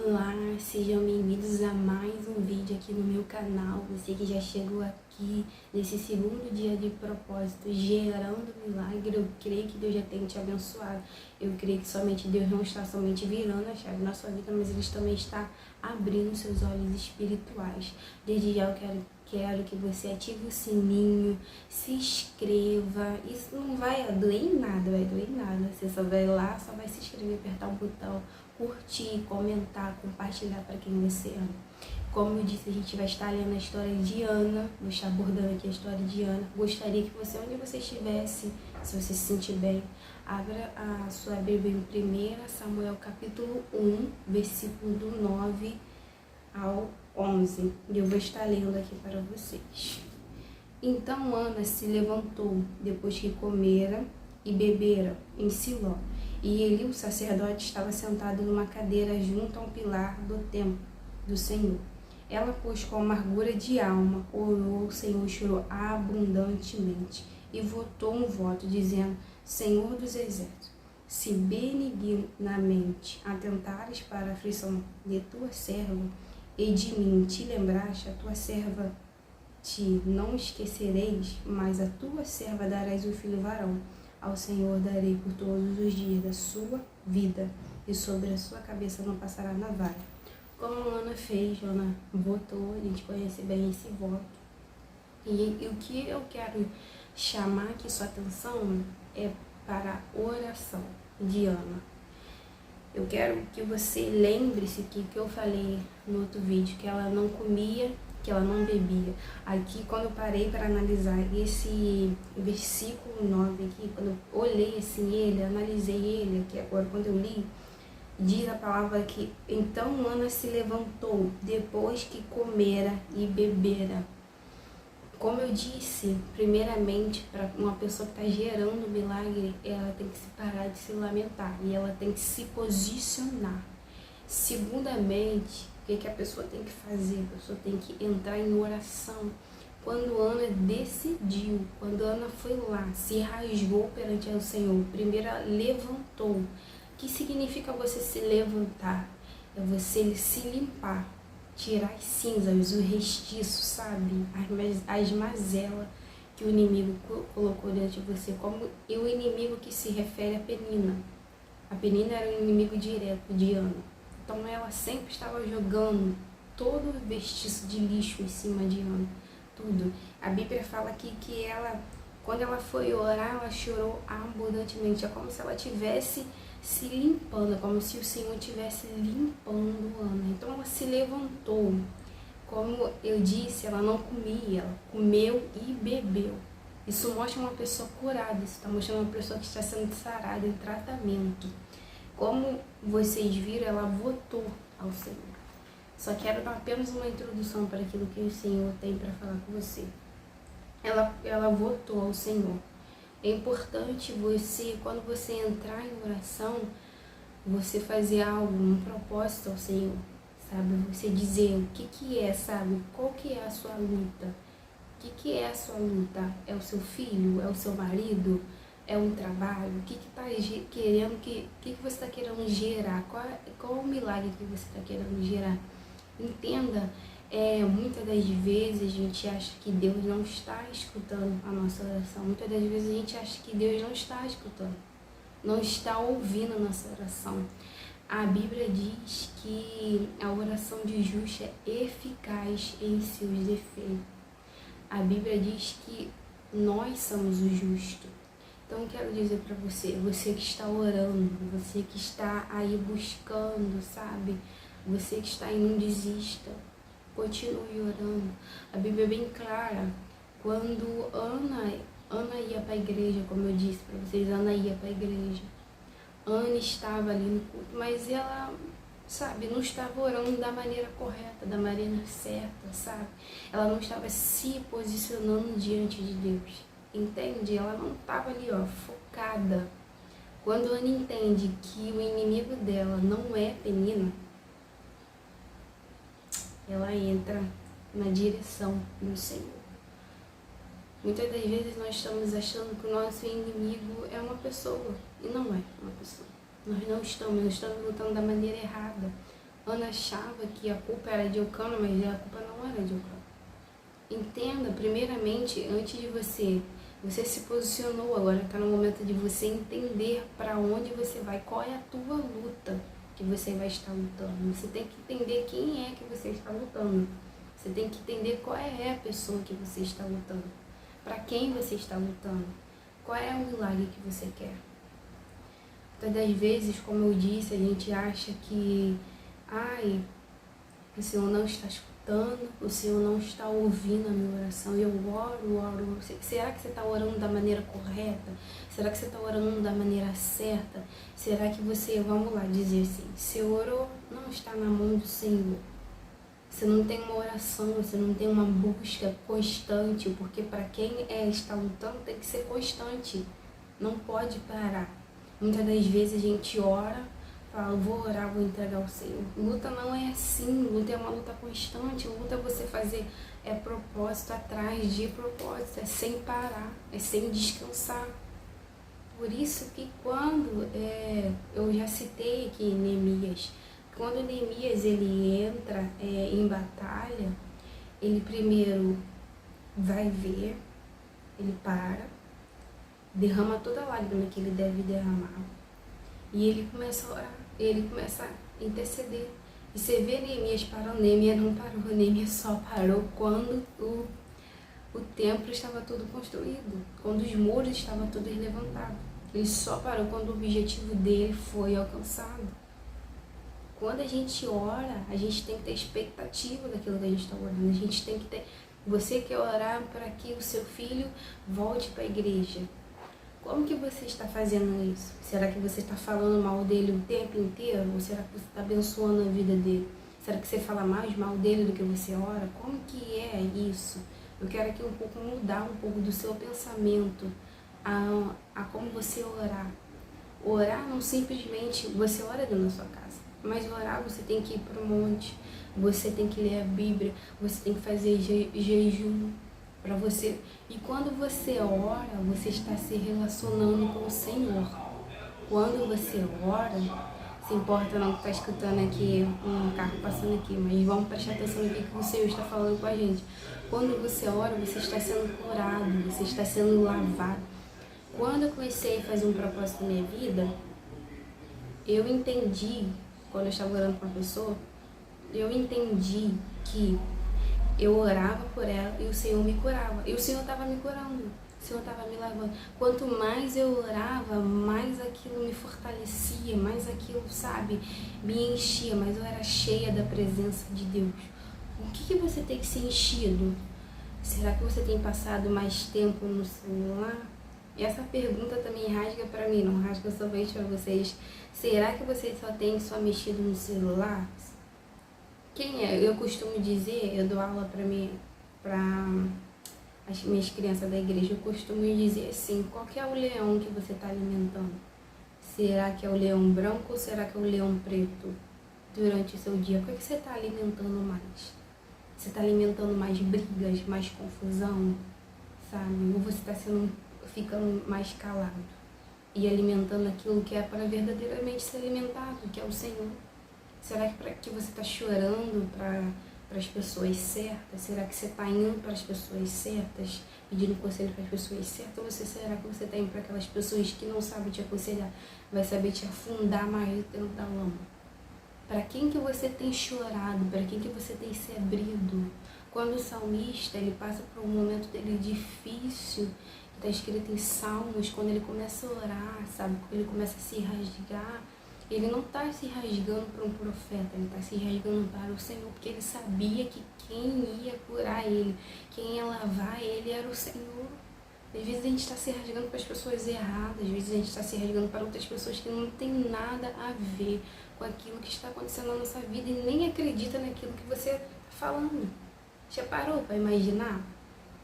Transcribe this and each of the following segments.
Olá, sejam bem-vindos a mais um vídeo aqui no meu canal. Você que já chegou aqui nesse segundo dia de propósito, gerando milagre. Eu creio que Deus já tem te abençoado. Eu creio que somente Deus não está somente virando a chave na sua vida, mas Ele também está abrindo seus olhos espirituais. Desde já eu quero que você ative o sininho, se inscreva. Isso não vai doer em nada, Você só vai lá, só vai se inscrever, apertar um botão, curtir, comentar, compartilhar para quem você ama. Como eu disse, a gente vai estar lendo a história de Ana, vou estar abordando aqui a história de Ana. Gostaria que você, onde você estivesse, se você se sentir bem, abra a sua Bíblia em 1 Samuel capítulo 1, versículo do 9 ao 11. E eu vou estar lendo aqui para vocês. Então Ana se levantou, depois que comera e bebera em Siló. E Eli, o sacerdote, estava sentado numa cadeira junto a um pilar do templo do Senhor. Ela, pois, com amargura de alma, orou ao Senhor e chorou abundantemente. E votou um voto, dizendo: Senhor dos exércitos, se benignamente atentares para a aflição de tua serva, e de mim te lembraste, a tua serva te não esquecereis, mas a tua serva darás o filho varão. Ao Senhor darei por todos os dias da sua vida, e sobre a sua cabeça não passará navalha. Como Ana fez, Ana votou, a gente conhece bem esse voto. E o que eu quero chamar aqui sua atenção é para a oração de Ana. Eu quero que você lembre-se que eu falei no outro vídeo, que ela não comia, que ela não bebia. Aqui, quando eu parei para analisar esse versículo 9 aqui, quando eu olhei assim ele, analisei ele, que agora quando eu li, diz a palavra que então Ana se levantou depois que comera e bebera. Como eu disse, primeiramente, para uma pessoa que está gerando milagre, ela tem que se parar de se lamentar e ela tem que se posicionar. Segundamente, o que a pessoa tem que fazer? A pessoa tem que entrar em oração. Quando Ana decidiu, quando Ana foi lá, se rasgou perante o Senhor, primeiro ela levantou. O que significa você se levantar? É você se limpar, tirar as cinzas, o restiço, sabe? As mazelas que o inimigo colocou dentro de você. Como o inimigo que se refere a Penina. A Penina era um inimigo direto de Ana. Então ela sempre estava jogando todo o vestício de lixo em cima de Ana, tudo. A Bíblia fala aqui que ela, quando ela foi orar, ela chorou abundantemente. É como se ela estivesse se limpando, é como se o Senhor estivesse limpando Ana. Então ela se levantou. Como eu disse, ela não comia, ela comeu e bebeu. Isso mostra uma pessoa curada, isso está mostrando uma pessoa que está sendo sarada em tratamento. Como vocês viram, ela votou ao Senhor. Só quero dar apenas uma introdução para aquilo que o Senhor tem para falar com você. Ela votou ao Senhor. É importante você, quando você entrar em oração, você fazer algo, um propósito ao Senhor, sabe? Você dizer o que é, sabe? Qual que é a sua luta? O que é a sua luta? É o seu filho? É o seu marido? É um trabalho? O que está querendo? O que você está querendo gerar? Qual o milagre que você está querendo gerar? Entenda, muitas das vezes a gente acha que Deus não está escutando a nossa oração. Muitas das vezes a gente acha que Deus não está escutando, não está ouvindo a nossa oração. A Bíblia diz que a oração de justo é eficaz em seus defeitos. A Bíblia diz que nós somos o justo. Então eu quero dizer para você, você que está orando, você que está aí buscando, sabe? Você que está aí, não desista, continue orando. A Bíblia é bem clara. Quando Ana ia para a igreja, como eu disse para vocês, Ana ia para a igreja. Ana estava ali no culto, mas ela, sabe, não estava orando da maneira correta, da maneira certa, sabe? Ela não estava se posicionando diante de Deus. Entende? Ela não estava ali, focada. Quando Ana entende que o inimigo dela não é Penina, ela entra na direção do Senhor. Muitas das vezes nós estamos achando que o nosso inimigo é uma pessoa, e não é uma pessoa. Nós não estamos lutando da maneira errada. Ana achava que a culpa era de Eucana, mas a culpa não era de Eucana. Entenda, primeiramente, antes de você se posicionou, agora está no momento de você entender para onde você vai, qual é a tua luta que você vai estar lutando. Você tem que entender quem é que você está lutando. Você tem que entender qual é a pessoa que você está lutando. Para quem você está lutando. Qual é o milagre que você quer. Muitas das vezes, como eu disse, a gente acha que o Senhor não está escutando, o Senhor não está ouvindo a minha oração. Eu oro. Será que você está orando da maneira correta? Será que você está orando da maneira certa? Será que você, vamos lá, dizer assim, você orou, não está na mão do Senhor. Você não tem uma oração, você não tem uma busca constante, porque para quem está lutando tem que ser constante, não pode parar. Muitas das vezes a gente ora, fala, vou orar, vou entregar ao Senhor. Luta não é assim, luta é uma luta constante, luta é você fazer propósito atrás de propósito, é sem parar, é sem descansar. Por isso que quando, eu já citei aqui Neemias, quando Neemias ele entra em batalha, ele primeiro vai ver, ele para, derrama toda a lágrima que ele deve derramar e ele começa a orar, ele começa a interceder. E você vê Neemias parando, Neemias não parou, Neemias só parou quando o templo estava todo construído, quando os muros estavam todos levantados. Ele só parou quando o objetivo dele foi alcançado. Quando a gente ora, a gente tem que ter expectativa daquilo que a gente está orando. A gente tem que ter... Você quer orar para que o seu filho volte para a igreja. Como que você está fazendo isso? Será que você está falando mal dele o tempo inteiro? Ou será que você está abençoando a vida dele? Será que você fala mais mal dele do que você ora? Como que é isso? Eu quero aqui um pouco mudar um pouco do seu pensamento a como você orar. Orar não simplesmente você ora dentro da sua casa. Mas orar você tem que ir para o monte, você tem que ler a Bíblia, você tem que fazer jejum para você. E quando você ora, você está se relacionando com o Senhor. Quando você ora, se importa não que está escutando aqui um carro passando aqui, mas vamos prestar atenção no que o Senhor está falando com a gente. Quando você ora, você está sendo curado, você está sendo lavado. Quando eu comecei a fazer um propósito na minha vida, eu entendi, quando eu estava orando com uma pessoa, eu entendi que eu orava por ela e o Senhor me curava. E o Senhor estava me curando, o Senhor estava me lavando. Quanto mais eu orava, mais aquilo me fortalecia, mais aquilo, sabe, me enchia, mais eu era cheia da presença de Deus. O que você tem que ser enchido? Será que você tem passado mais tempo no celular? E essa pergunta também rasga para mim, não rasga somente para vocês. Será que vocês só têm mexido no celular? Quem é? Eu costumo dizer, eu dou aula para as minhas crianças da igreja, eu costumo dizer assim, qual que é o leão que você está alimentando? Será que é o leão branco ou será que é o leão preto? Durante o seu dia, o que você está alimentando mais? Você está alimentando mais brigas, mais confusão, sabe? Ou você está ficando mais calado e alimentando aquilo que é para verdadeiramente ser alimentado, que é o Senhor? Será que você está chorando para as pessoas certas? Será que você está indo para as pessoas certas, pedindo conselho para as pessoas certas? Ou será que você está indo para aquelas pessoas que não sabem te aconselhar, vai saber te afundar mais dentro da lama? Para quem que você tem chorado? Para quem que você tem se abrido? Quando o salmista ele passa por um momento dele difícil, está escrito em Salmos, quando ele começa a orar, sabe? Quando ele começa a se rasgar, ele não está se rasgando para um profeta, ele está se rasgando para o Senhor, porque ele sabia que quem ia curar ele, quem ia lavar ele era o Senhor. Às vezes a gente está se rasgando para as pessoas erradas, às vezes a gente está se rasgando para outras pessoas que não tem nada a ver com aquilo que está acontecendo na nossa vida e nem acredita naquilo que você está falando. Já parou para imaginar?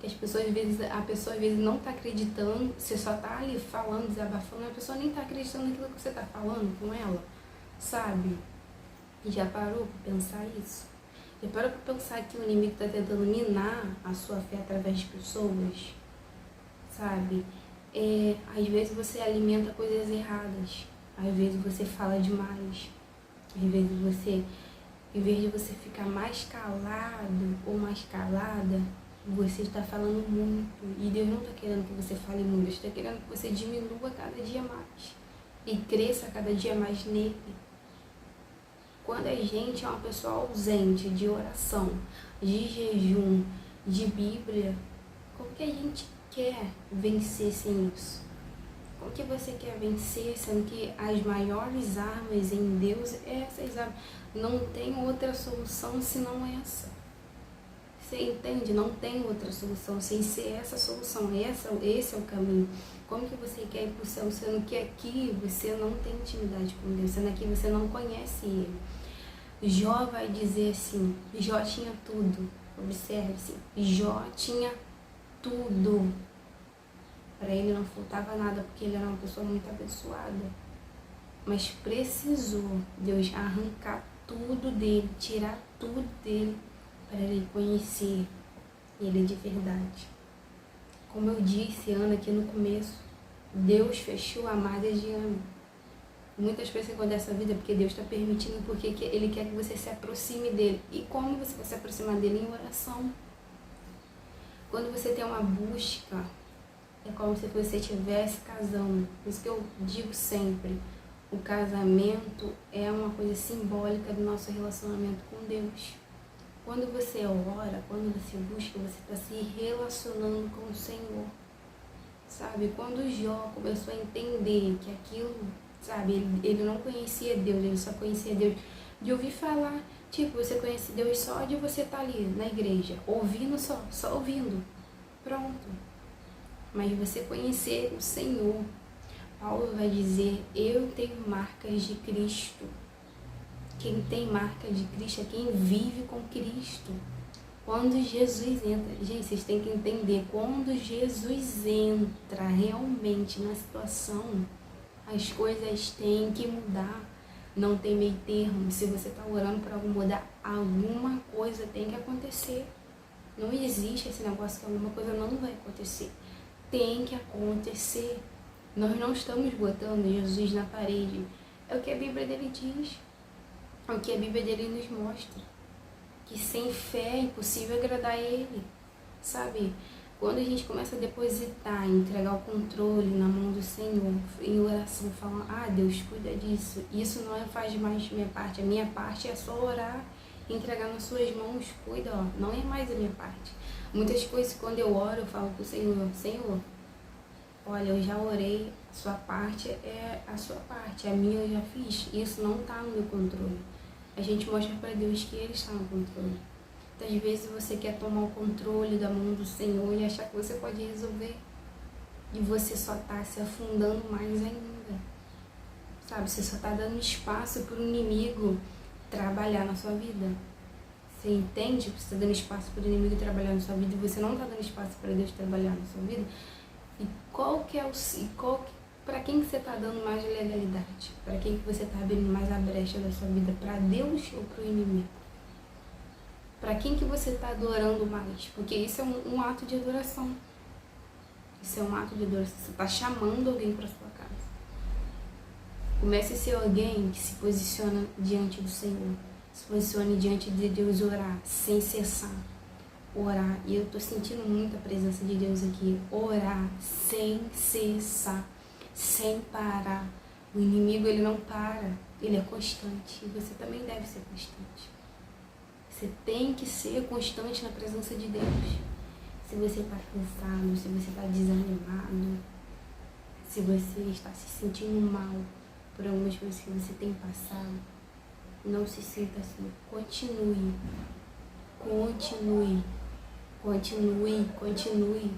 Que a pessoa às vezes não está acreditando, você só está ali falando, desabafando, a pessoa nem está acreditando naquilo que você está falando com ela, sabe? E já parou para pensar isso? Já parou para pensar que o inimigo está tentando minar a sua fé através de pessoas, sabe? Às vezes você alimenta coisas erradas, às vezes você fala demais, às vezes você Em vez de você ficar mais calado ou mais calada, você está falando muito. E Deus não está querendo que você fale muito, Deus está querendo que você diminua cada dia mais e cresça cada dia mais nele. Quando a gente é uma pessoa ausente de oração, de jejum, de Bíblia, como que a gente quer vencer sem isso? Como que você quer vencer, sendo que as maiores armas em Deus é essas armas? Não tem outra solução senão essa. Você entende? Não tem outra solução sem ser essa solução. Esse é o caminho. Como que você quer ir para o céu, sendo que aqui você não tem intimidade com Deus, sendo que você não conhece Ele? Jó vai dizer assim, Jó tinha tudo. Observe assim, Jó tinha tudo. Para ele não faltava nada, porque ele era uma pessoa muito abençoada. Mas precisou Deus arrancar tudo dele, tirar tudo dele, para ele conhecer ele de verdade. Como eu disse, Ana, aqui no começo, Deus fechou a madre de Ana. Muitas coisas que acontecem nessa vida porque Deus está permitindo, porque Ele quer que você se aproxime dele. E como você vai se aproximar dele? Em oração. Quando você tem uma busca, é como se você estivesse casando. Por isso que eu digo sempre, o casamento é uma coisa simbólica do nosso relacionamento com Deus. Quando você ora, quando você busca, você está se relacionando com o Senhor. Sabe? Quando Jó começou a entender que aquilo, sabe, ele não conhecia Deus, ele só conhecia Deus de ouvir falar. Tipo, você conhece Deus só de você estar ali na igreja, ouvindo só ouvindo. Pronto. Mas você conhecer o Senhor, Paulo vai dizer, eu tenho marcas de Cristo. Quem tem marca de Cristo é quem vive com Cristo. Quando Jesus entra, gente, vocês têm que entender, quando Jesus entra realmente na situação, as coisas têm que mudar. Não tem meio termo. Se você está orando para algo mudar, alguma coisa tem que acontecer. Não existe esse negócio que alguma coisa não vai acontecer. Tem que acontecer. Nós não estamos botando Jesus na parede. É o que a Bíblia dele diz. É o que a Bíblia dele nos mostra. Que sem fé é impossível agradar a Ele. Sabe? Quando a gente começa a depositar, entregar o controle na mão do Senhor, em oração, falando, Deus, cuida disso. Isso não faz mais minha parte. A minha parte é só orar, entregar nas suas mãos, cuida, não é mais a minha parte. Muitas coisas, quando eu oro, eu falo pro Senhor, Senhor, olha, eu já orei, a sua parte é a sua parte, a minha eu já fiz, isso não está no meu controle. A gente mostra para Deus que Ele está no controle. Então, às vezes você quer tomar o controle da mão do Senhor e achar que você pode resolver. E você só está se afundando mais ainda. Sabe, você só está dando espaço para o inimigo trabalhar na sua vida. Você entende que você está dando espaço para o inimigo trabalhar na sua vida e você não está dando espaço para Deus trabalhar na sua vida? E para quem que você está dando mais legalidade? Para quem que você está abrindo mais a brecha da sua vida? Para Deus ou para o inimigo? Para quem que você está adorando mais? Porque isso é um ato de adoração. Isso é um ato de adoração. Você está chamando alguém para sua casa. Comece a ser alguém que se posiciona diante do Senhor. Se posicione diante de Deus, orar sem cessar. Orar. E eu estou sentindo muito a presença de Deus aqui. Orar sem cessar. Sem parar. O inimigo, ele não para. Ele é constante. E você também deve ser constante. Você tem que ser constante na presença de Deus. Se você está cansado, se você está desanimado, se você está se sentindo mal por algumas coisas que você tem passado, não se sinta assim. Continue. Continue. Continue. Continue.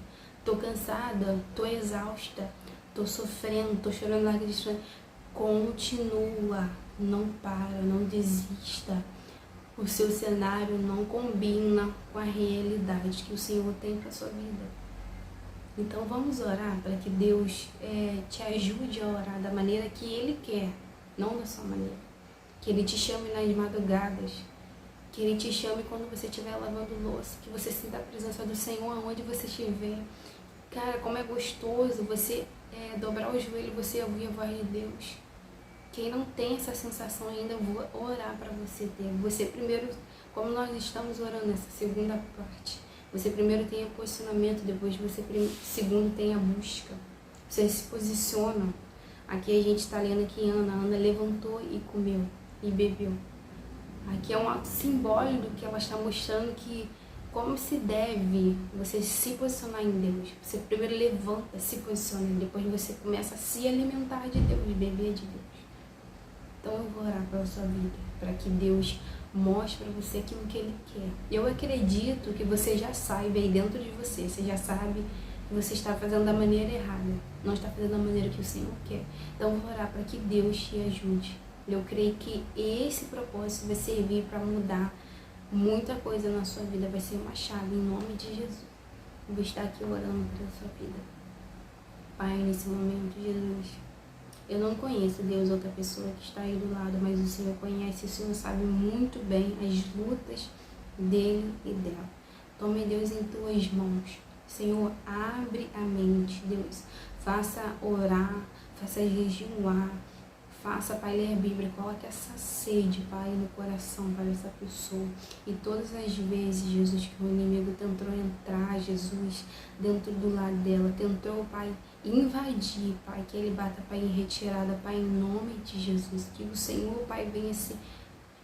Tô cansada, tô exausta, tô sofrendo, tô chorando lágrimas de sangue. Continua. Não para, não desista. O seu cenário não combina com a realidade que o Senhor tem para a sua vida. Então vamos orar para que Deus te ajude a orar da maneira que Ele quer, não da sua maneira. Que Ele te chame nas madrugadas, que Ele te chame quando você estiver lavando louça, que você sinta a presença do Senhor aonde você estiver. Cara, como é gostoso você dobrar o joelho e você ouvir a voz de Deus. Quem não tem essa sensação ainda, eu vou orar para você ter. Você primeiro, como nós estamos orando nessa segunda parte, você primeiro tem o posicionamento, depois você segundo tem a busca. Você se posiciona. Aqui a gente está lendo aqui Ana levantou e comeu e bebeu. Aqui é um ato simbólico que ela está mostrando que como se deve você se posicionar em Deus. Você primeiro levanta, se posiciona, depois você começa a se alimentar de Deus, beber de Deus. Então eu vou orar pela sua vida, para que Deus mostre para você aquilo que Ele quer. Eu acredito que você já saiba aí dentro de você, você já sabe que você está fazendo da maneira errada, não está fazendo da maneira que o Senhor quer. Então eu vou orar para que Deus te ajude. Eu creio que esse propósito vai servir para mudar muita coisa na sua vida, vai ser uma chave em nome de Jesus. Eu vou estar aqui orando pela sua vida. Pai, nesse momento, Jesus, eu não conheço, Deus, outra pessoa que está aí do lado, mas o Senhor conhece, o Senhor sabe muito bem as lutas dele e dela. Tome, Deus, em tuas mãos. Senhor, abre a mente, Deus. Faça orar, faça jejuar, faça, Pai, ler a Bíblia. Coloque essa sede, Pai, no coração para essa pessoa. E todas as vezes, Jesus, que o inimigo tentou entrar, Jesus, dentro do lar dela, tentou, Pai, invadir, Pai, que ele bata, Pai, em retirada, Pai, em nome de Jesus. Que o Senhor, Pai, venha ser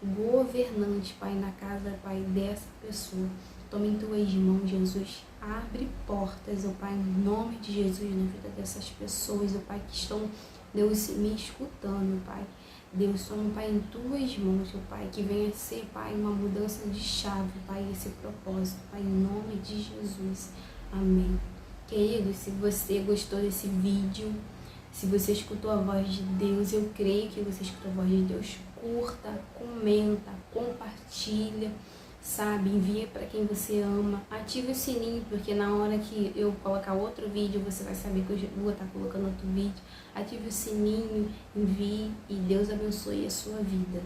governante, Pai, na casa, Pai, dessa pessoa. Tome em tuas mãos, Jesus. Abre portas, ó Pai, em nome de Jesus, na vida dessas pessoas, ó Pai, que estão, Deus, me escutando, Pai. Deus, toma, Pai, em tuas mãos, ó Pai, que venha ser, Pai, uma mudança de chave, Pai, esse propósito, Pai, em nome de Jesus. Amém. Querido, se você gostou desse vídeo, se você escutou a voz de Deus, eu creio que você escutou a voz de Deus, curta, comenta, compartilha, sabe? Envia para quem você ama. Ative o sininho, porque na hora que eu colocar outro vídeo, você vai saber que eu vou estar colocando outro vídeo. Ative o sininho, envie e Deus abençoe a sua vida.